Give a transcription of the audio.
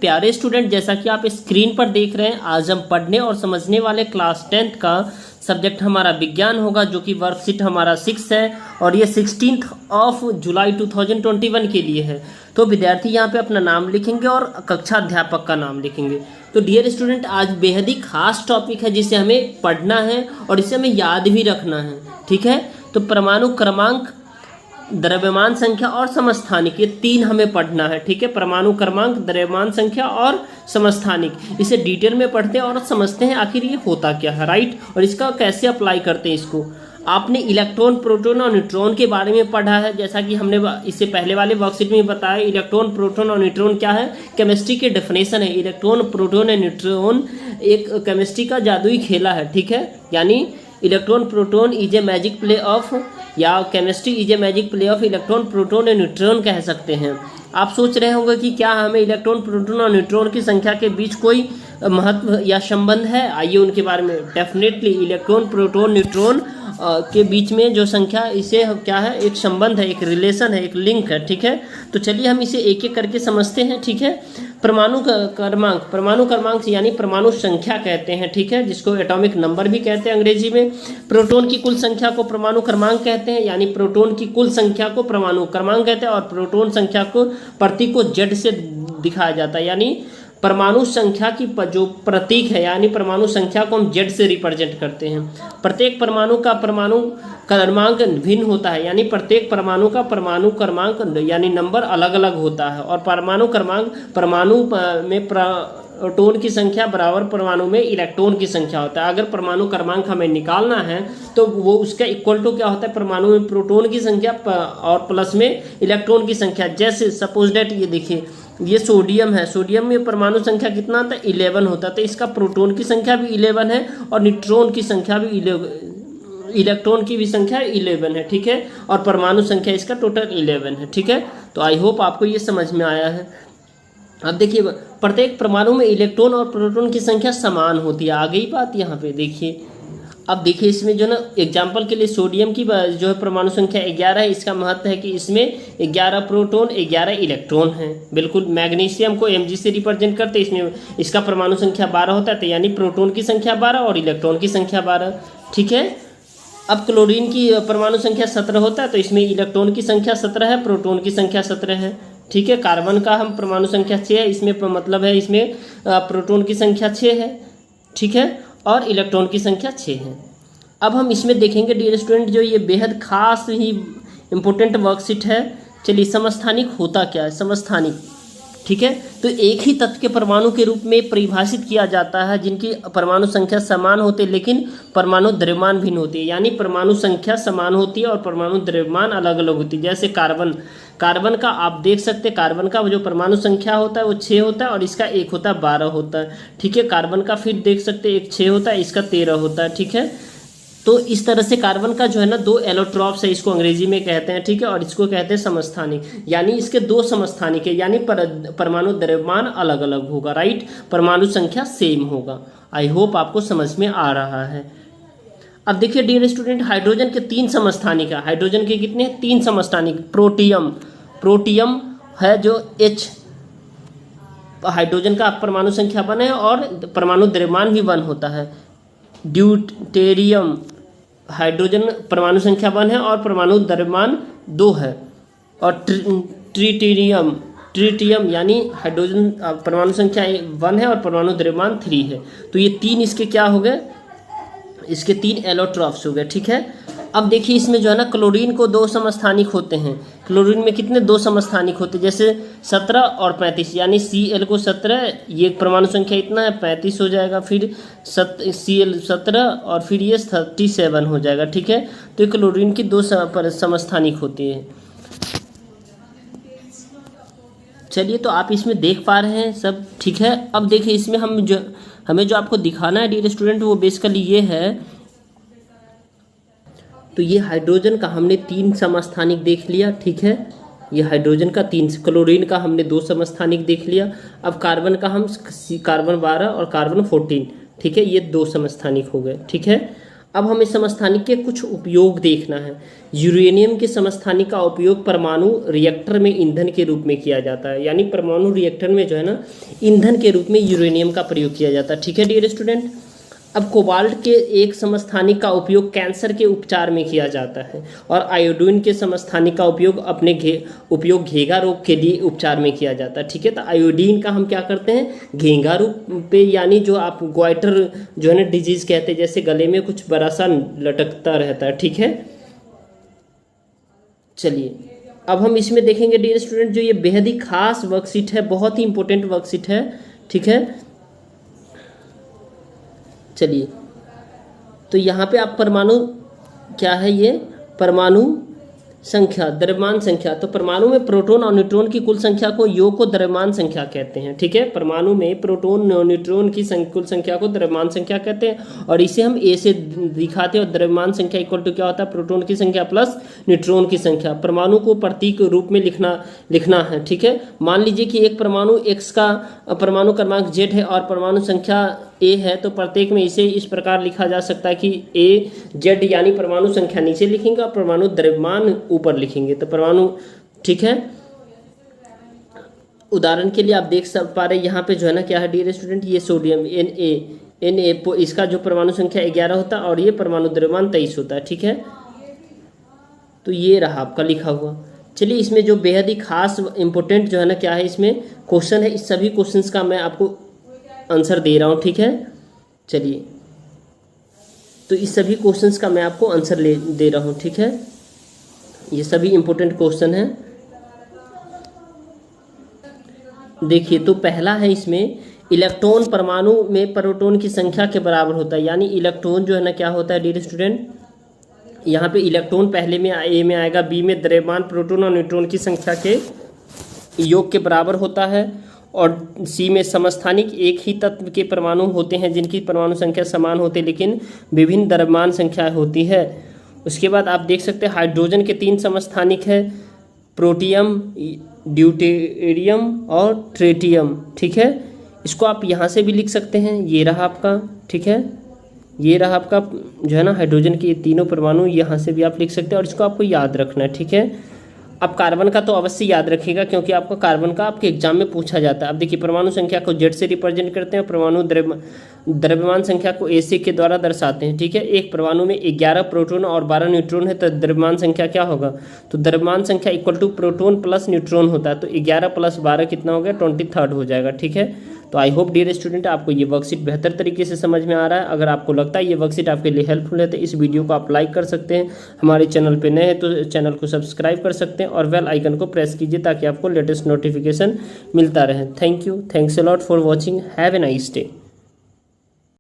प्यारे स्टूडेंट, जैसा कि आप स्क्रीन पर देख रहे हैं, आज हम पढ़ने और समझने वाले क्लास 10th का सब्जेक्ट हमारा विज्ञान होगा, जो कि वर्कशीट हमारा 6 है और ये 16 जुलाई 2021 के लिए है। तो विद्यार्थी यहाँ पे अपना नाम लिखेंगे और कक्षा अध्यापक का नाम लिखेंगे। तो डियर स्टूडेंट, आज बेहद ही खास टॉपिक है जिसे हमें पढ़ना है और इसे हमें याद भी रखना है। ठीक है, तो परमाणु क्रमांक, द्रव्यमान संख्या और समस्थानिक, ये तीन हमें पढ़ना है। ठीक है, परमाणु क्रमांक, द्रव्यमान संख्या और समस्थानिक, इसे डिटेल में पढ़ते हैं और समझते हैं आखिर ये होता क्या है, राइट, और इसका कैसे अप्लाई करते हैं इसको। आपने इलेक्ट्रॉन, प्रोटॉन और न्यूट्रॉन के बारे में पढ़ा है, जैसा कि हमने इससे पहले वाले वर्कशीट में बताया। इलेक्ट्रॉन, प्रोटॉन और न्यूट्रॉन क्या है, केमिस्ट्री के डेफिनेशन है। इलेक्ट्रॉन, प्रोटॉन और न्यूट्रॉन एक केमिस्ट्री का जादुई खेला है। ठीक है, यानी electron proton is a magic play of, या chemistry is a magic play of electron, proton और न्यूट्रॉन कह सकते हैं। आप सोच रहे होंगे कि क्या हमें इलेक्ट्रॉन, प्रोटॉन और न्यूट्रॉन की संख्या के बीच कोई महत्व या संबंध है। आइए उनके बारे में। डेफिनेटली इलेक्ट्रॉन, प्रोटॉन, न्यूट्रॉन के बीच में जो संख्या, इसे क्या है, एक संबंध है, एक रिलेशन है, एक लिंक है। ठीक है, तो चलिए हम इसे एक एक करके समझते हैं। ठीक है, परमाणु क्रमांक, परमाणु क्रमांक यानी परमाणु संख्या कहते हैं। ठीक है, जिसको एटॉमिक नंबर भी कहते हैं अंग्रेजी में। प्रोटॉन की कुल संख्या को परमाणु क्रमांक कहते हैं, यानी प्रोटॉन की कुल संख्या को परमाणु क्रमांक कहते हैं। और प्रोटॉन संख्या को प्रतीक को Z से दिखाया जाता है, यानी परमाणु संख्या की जो प्रतीक है, यानी परमाणु संख्या को हम Z से रिप्रेजेंट करते हैं। प्रत्येक परमाणु का परमाणु क्रमांक भिन्न होता है, यानी प्रत्येक परमाणु का परमाणु क्रमांक यानी नंबर अलग अलग होता है। और परमाणु क्रमांक, परमाणु में प्रोटॉन की संख्या बराबर परमाणु में इलेक्ट्रॉन की संख्या होता है। अगर परमाणु क्रमांक हमें निकालना है तो वो उसका इक्वल टू क्या होता है, परमाणु में प्रोटॉन की संख्या और प्लस में इलेक्ट्रॉन की संख्या। जैसे सपोज डेट, ये देखिए, ये सोडियम है, सोडियम में परमाणु संख्या कितना आता है, 11 होता है। तो इसका प्रोटॉन की संख्या भी 11 है और न्यूट्रॉन की संख्या भी 11, इलेक्ट्रॉन की भी संख्या 11 है। ठीक है, और परमाणु संख्या इसका टोटल 11 है। ठीक है, तो आई होप आपको ये समझ में आया है। अब देखिए, प्रत्येक परमाणु में इलेक्ट्रॉन और प्रोटॉन की संख्या समान होती है। आ गई बात यहाँ पे, देखिए। अब देखिए इसमें जो ना, एग्जाम्पल के लिए सोडियम की जो है परमाणु संख्या 11 है। इसका महत्व है कि इसमें 11 प्रोटॉन, 11 इलेक्ट्रॉन है। बिल्कुल, मैग्नीशियम को Mg से रिप्रेजेंट करते, इसमें इसका परमाणु संख्या 12 होता है, तो यानी प्रोटॉन की संख्या 12 और इलेक्ट्रॉन की संख्या 12। ठीक है, अब क्लोरीन की परमाणु संख्या 17 होता है, तो इसमें इलेक्ट्रॉन की संख्या 17 है, प्रोटॉन की संख्या 17 है। ठीक है, कार्बन का हम परमाणु संख्या 6 है, इसमें मतलब है इसमें प्रोटॉन की संख्या 6 है। ठीक है, और इलेक्ट्रॉन की संख्या 6 है। अब हम इसमें देखेंगे डियर स्टूडेंट, जो ये बेहद खास ही इम्पोर्टेंट वर्कशीट है। चलिए, समस्थानिक होता क्या है, समस्थानिक। ठीक है, तो एक ही तत्व के परमाणु के रूप में परिभाषित किया जाता है जिनकी परमाणु संख्या समान होती है लेकिन परमाणु द्रव्यमान भिन्न होती है। यानी परमाणु संख्या समान होती है और परमाणु द्रव्यमान अलग अलग होती है। जैसे कार्बन, कार्बन का आप देख सकते हैं, कार्बन का जो परमाणु संख्या होता है वो 6 होता है और इसका एक होता है 12 होता है। ठीक है, कार्बन का फिर देख सकते हैं, एक 6 होता है, इसका 13 होता है। ठीक है, तो इस तरह से कार्बन का जो है ना 2 एलोट्रॉप्स है, इसको अंग्रेजी में कहते हैं। ठीक है, और इसको कहते हैं समस्थानिक, यानी इसके 2 समस्थानिक है, यानी परमाणु द्रव्यमान अलग अलग होगा, राइट, परमाणु संख्या सेम होगा। आई होप आपको समझ में आ रहा है। अब देखिए डियर स्टूडेंट, हाइड्रोजन के 3 समस्थानिक है। हाइड्रोजन के कितने, 3 समस्थानिक। प्रोटियम, प्रोटियम है जो H, हाइड्रोजन का परमाणु संख्या 1 है और परमाणु द्रव्यमान भी 1 होता है। ड्यूटेरियम, हाइड्रोजन परमाणु संख्या 1 है और परमाणु द्रव्यमान 2 है। और ट्रिटियम, ट्रिटियम यानी हाइड्रोजन परमाणु संख्या 1 है और परमाणु द्रव्यमान 3 है। तो ये 3 इसके क्या हो गए, इसके 3 एलोट्रॉप्स हो गए। ठीक है, अब देखिए इसमें जो है ना, क्लोरीन को 2 समस्थानिक होते हैं। क्लोरीन में कितने, 2 समस्थानिक होते हैं, जैसे 17 और 35, यानी Cl को 17, ये परमाणु संख्या इतना है, 35 हो जाएगा, फिर Cl 17 और फिर ये 37 हो जाएगा। ठीक है, तो क्लोरीन की 2 समस्थानिक होती है। चलिए, तो आप इसमें देख पा रहे हैं सब। ठीक है, अब देखिए इसमें हमें जो आपको दिखाना है डियर स्टूडेंट, वो बेसिकली ये है। तो ये हाइड्रोजन का हमने 3 समस्थानिक देख लिया। ठीक है, ये हाइड्रोजन का 3, क्लोरीन का हमने 2 समस्थानिक देख लिया। अब कार्बन का हम कार्बन 12 और कार्बन 14, ठीक है, ये 2 समस्थानिक हो गए। ठीक है, अब हमें समस्थानिक के कुछ उपयोग देखना है। यूरेनियम के समस्थानिक का उपयोग परमाणु रिएक्टर में ईंधन के रूप में किया जाता है, यानी परमाणु रिएक्टर में जो है ना ईंधन के रूप में यूरेनियम का प्रयोग किया जाता है। ठीक है डियर स्टूडेंट। अब कोबाल्ट के एक समस्थानिक का उपयोग कैंसर के उपचार में किया जाता है, और आयोडीन के समस्थानिक का उपयोग उपयोग घेंघा रोग के लिए उपचार में किया जाता है। ठीक है, तो आयोडीन का हम क्या करते हैं, घेंघा रोग पे, यानी जो आप ग्वाइटर जो है ना डिजीज कहते हैं, जैसे गले में कुछ बड़ा सा लटकता रहता है। ठीक है, चलिए अब हम इसमें देखेंगे डियर स्टूडेंट, जो ये बेहद ही खास वर्कशीट है, बहुत ही इंपॉर्टेंट वर्कशीट है। ठीक है, चलिए तो यहाँ पे आप परमाणु क्या है, ये परमाणु संख्या, द्रव्यमान संख्या। तो परमाणु में प्रोटॉन और न्यूट्रॉन की कुल संख्या को योग को द्रव्यमान संख्या कहते हैं। ठीक है, परमाणु में प्रोटॉन और न्यूट्रॉन की कुल संख्या को द्रव्यमान संख्या कहते हैं, और इसे हम ए से दिखाते हैं। और द्रव्यमान संख्या इक्वल टू क्या होता है, प्रोटॉन की संख्या प्लस न्यूट्रॉन की संख्या। परमाणु को प्रतीक रूप में लिखना है। ठीक है, मान लीजिए कि एक परमाणु X का परमाणु क्रमांक Z है और परमाणु संख्या A है, तो प्रत्येक में इसे इस प्रकार लिखा जा सकता है कि AZ, यानी परमाणु संख्या नीचे लिखेंगे और परमाणु द्रव्यमान ऊपर लिखेंगे। तो परमाणु, ठीक है, उदाहरण के लिए आप देख पा रहे यहाँ पे जो है ना क्या है डियर स्टूडेंट, ये सोडियम Na, इसका जो परमाणु संख्या 11 होता है और ये परमाणु द्रव्यमान 23 होता है। ठीक है, तो ये रहा आपका लिखा हुआ। चलिए इसमें जो बेहद ही खास इंपॉर्टेंट जो है ना क्या है, इसमें क्वेश्चन है, इस सभी क्वेश्चंस का मैं आपको आंसर दे रहा हूँ। ठीक है, चलिए तो इस सभी क्वेश्चंस का मैं आपको आंसर दे रहा हूँ। ठीक है, ये सभी इंपॉर्टेंट क्वेश्चन हैं। देखिए तो पहला है इसमें, इलेक्ट्रॉन परमाणु में प्रोटॉन की संख्या के बराबर होता है, यानी इलेक्ट्रॉन जो है ना क्या होता है डियर स्टूडेंट, यहाँ पे इलेक्ट्रॉन पहले में ए में आएगा, बी में द्रव्यमान प्रोटॉन और न्यूट्रॉन की संख्या के योग के बराबर होता है, और सी में समस्थानिक एक ही तत्व के परमाणु होते हैं जिनकी परमाणु संख्या समान होती है लेकिन विभिन्न द्रव्यमान संख्या होती है। उसके बाद आप देख सकते हैं हाइड्रोजन के 3 समस्थानिक है, प्रोटियम, ड्यूटेरियम और ट्रेटियम। ठीक है, इसको आप यहाँ से भी लिख सकते हैं, ये रहा आपका। ठीक है, ये रहा आपका जो है ना हाइड्रोजन के ये तीनों परमाणु, यहाँ से भी आप लिख सकते हैं, और इसको आपको याद रखना है। ठीक है, अब कार्बन का तो अवश्य याद रखिएगा क्योंकि आपका कार्बन का आपके एग्जाम में पूछा जाता है। अब देखिए परमाणु संख्या को Z से रिप्रेजेंट करते हैं, परमाणु द्रव्यमान संख्या को AC के द्वारा दर्शाते हैं। ठीक है, एक परमाणु में 11 प्रोटॉन और 12 न्यूट्रॉन है, तो द्रव्यमान संख्या क्या होगा, तो द्रव्यमान संख्या equal to proton plus neutron होता है, तो 11 + 12 कितना हो गया, 23 हो जाएगा। ठीक है, तो आई होप डियर स्टूडेंट आपको ये वर्कशीट बेहतर तरीके से समझ में आ रहा है। अगर आपको लगता है ये वर्कशीट आपके लिए हेल्पफुल है तो इस वीडियो को आप लाइक कर सकते हैं, हमारे चैनल पे नए हैं तो चैनल को सब्सक्राइब कर सकते हैं और बेल आइकन को प्रेस कीजिए ताकि आपको लेटेस्ट नोटिफिकेशन मिलता रहे। Thank you, thanks a lot for watching, have a nice day.